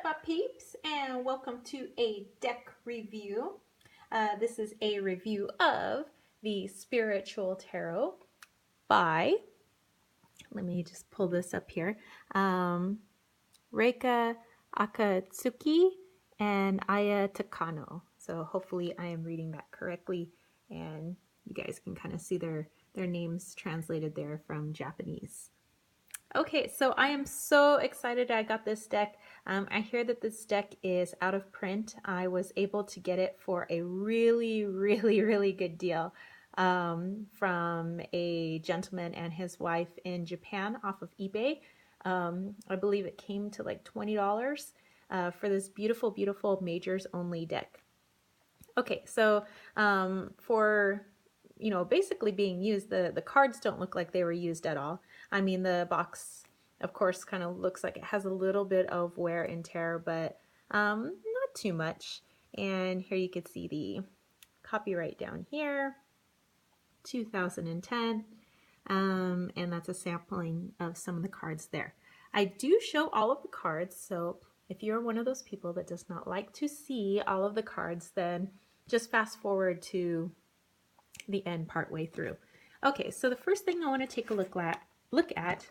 my peeps, and welcome to a deck review. This is a review of the Spiritual Tarot by, let me just pull this up here, Reika Akatsuki and Aya Takano. So hopefully I am reading that correctly, and you guys can kind of see their names translated there from Japanese. Okay, so I am so excited I got this deck. I hear that this deck is out of print. I was able to get it for a really good deal from a gentleman and his wife in Japan off of eBay. I believe it came to like $20 for this beautiful majors only deck. Okay, so for basically being used, the cards don't look like they were used at all. I mean, the box, of course, kind of looks like it has a little bit of wear and tear, but not too much. And here you can see the copyright down here, 2010, and that's a sampling of some of the cards there. I do show all of the cards, so if you're one of those people that does not like to see all of the cards, then just fast forward to the end part way through. Okay, so the first thing I want to take a look at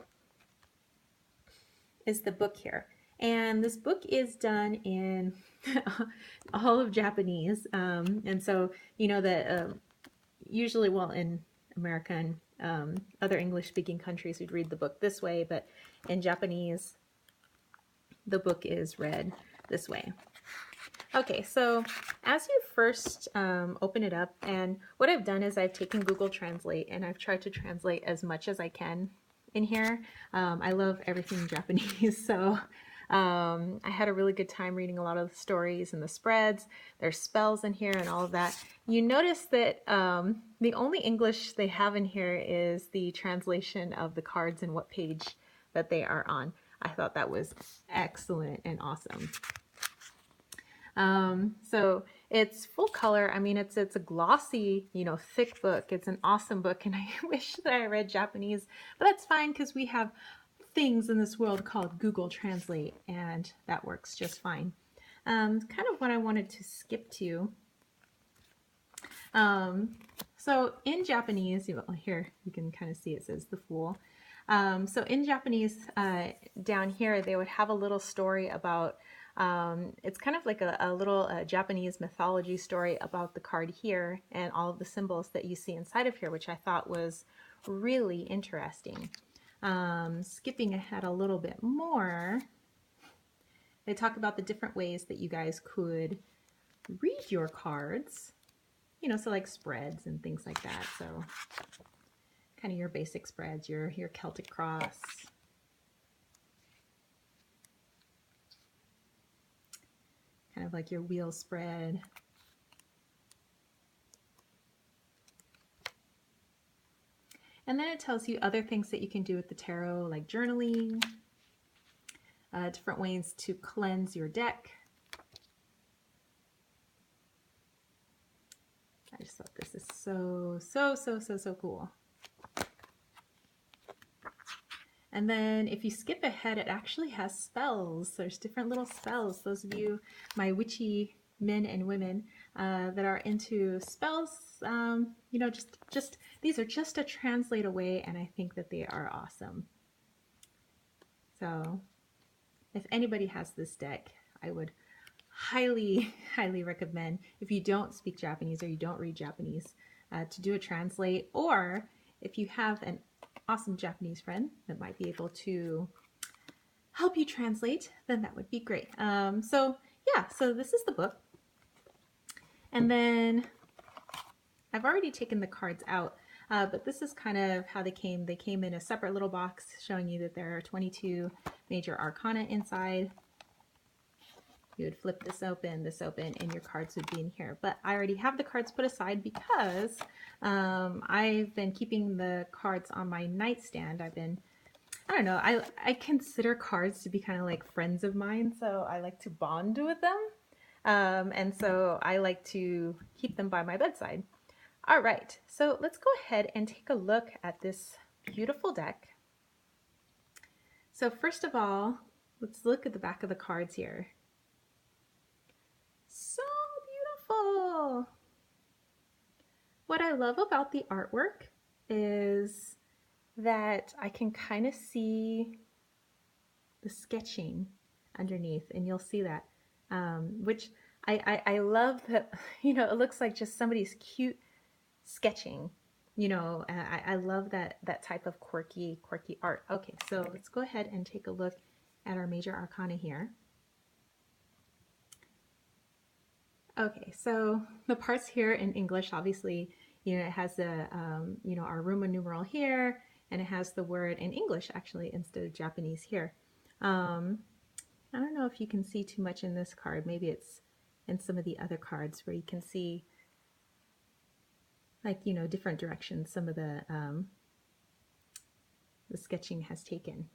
is the book here. And this book is done in all of Japanese. And so, you know that usually, well, in America and other English-speaking countries, we'd read the book this way, but in Japanese, the book is read this way. Okay, so as you first open it up, and what I've done is I've taken Google Translate and I've tried to translate as much as I can in here. I love everything Japanese, so I had a really good time reading a lot of the stories and the spreads. There's spells in here and all of that. You notice that the only English they have in here is the translation of the cards and what page that they are on. I thought that was excellent and awesome. So it's full color. I mean, it's a glossy, thick book. It's an awesome book, and I wish that I read Japanese, but that's fine because we have things in this world called Google Translate, and that works just fine. Kind of what I wanted to skip to. So in Japanese, here you can kind of see it says the Fool. So in Japanese, down here, they would have a little story about it's kind of like a little Japanese mythology story about the card here and all of the symbols that you see inside of here, which I thought was really interesting. Skipping ahead a little bit more, they talk about the different ways that you guys could read your cards, so like spreads and things like that. So kind of your basic spreads, your Celtic cross, kind of like your wheel spread. And then it tells you other things that you can do with the tarot, like journaling, different ways to cleanse your deck. I just thought this is so cool. And then if you skip ahead, it actually has spells. There's different little spells. Those of you, my witchy men and women that are into spells, these are just a translate away, and I think that they are awesome. So if anybody has this deck, I would highly recommend, if you don't speak Japanese or you don't read Japanese, to do a translate, or if you have an awesome Japanese friend that might be able to help you translate, then that would be great. So this is the book. And then I've already taken the cards out, but this is kind of how they came. They came in a separate little box showing you that there are 22 major arcana inside. You would flip this open, and your cards would be in here. But I already have the cards put aside because I've been keeping the cards on my nightstand. I don't know, I consider cards to be kind of like friends of mine, so I like to bond with them. And so I like to keep them by my bedside. All right, so let's go ahead and take a look at this beautiful deck. So first of all, let's look at the back of the cards here. What I love about the artwork is that I can kind of see the sketching underneath, and you'll see that, which I love that, you know, it looks like just somebody's cute sketching. You know, I love that type of quirky art. Okay, so let's go ahead and take a look at our major arcana here. Okay, so the parts here in English, obviously, you know, it has the, you know, our Roman numeral here, and it has the word in English actually instead of Japanese here. I don't know if you can see too much in this card. Maybe it's in some of the other cards where you can see, like, you know, different directions some of the sketching has taken.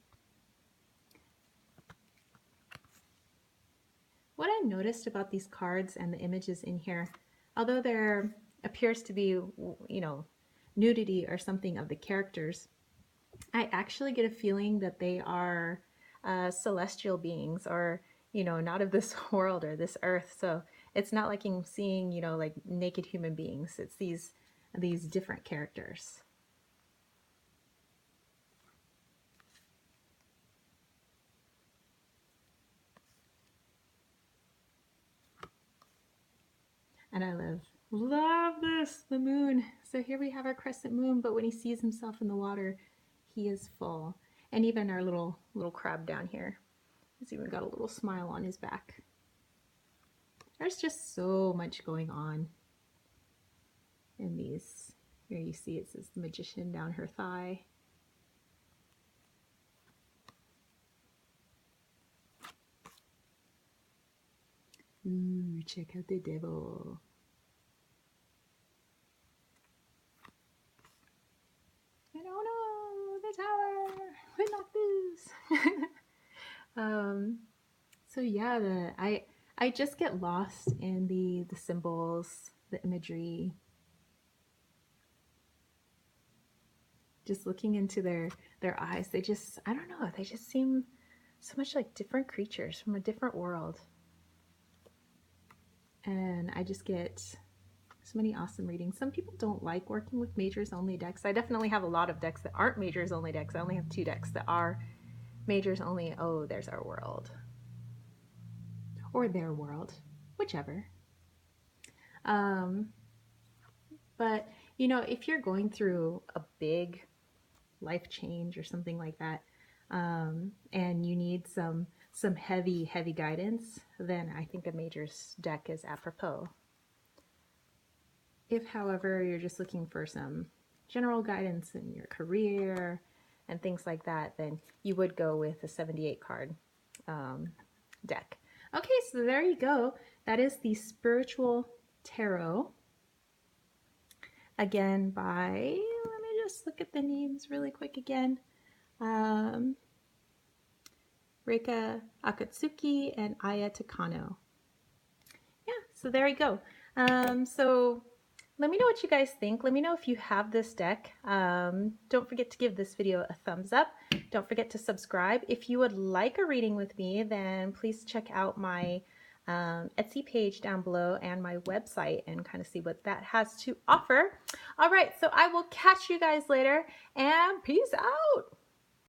What I noticed about these cards and the images in here, although there appears to be, you know, nudity or something of the characters, I actually get a feeling that they are celestial beings, or, you know, not of this world or this earth. So it's not like I'm seeing, you know, like naked human beings. It's these different characters. And I love this, the moon. So here we have our crescent moon, but when he sees himself in the water, he is full. And even our little crab down here, he's even got a little smile on his back. There's just so much going on in these. Here you see it says the magician down her thigh. Ooh, check out the devil. I don't know, the tower, we knock this. So yeah, I just get lost in the symbols, the imagery. Just looking into their eyes, they just, I don't know, they just seem so much like different creatures from a different world. And I just get so many awesome readings. Some people don't like working with majors only decks. I definitely have a lot of decks that aren't majors only decks. I only have 2 decks that are majors only. Oh, there's our world. Or their world, whichever. But, you know, if you're going through a big life change or something like that, and you need some heavy guidance, then I think a majors deck is apropos. If, however, you're just looking for some general guidance in your career and things like that, then you would go with a 78 card deck. Okay, so there you go. That is the Spiritual Tarot. Again, by, let me just look at the names really quick again. Reika Akatsuki and Aya Takano. Yeah, so there you go. So let me know what you guys think. Let me know if you have this deck. Don't forget to give this video a thumbs up. Don't forget to subscribe. If you would like a reading with me, then please check out my Etsy page down below and my website and kind of see what that has to offer. All right, so I will catch you guys later, and peace out.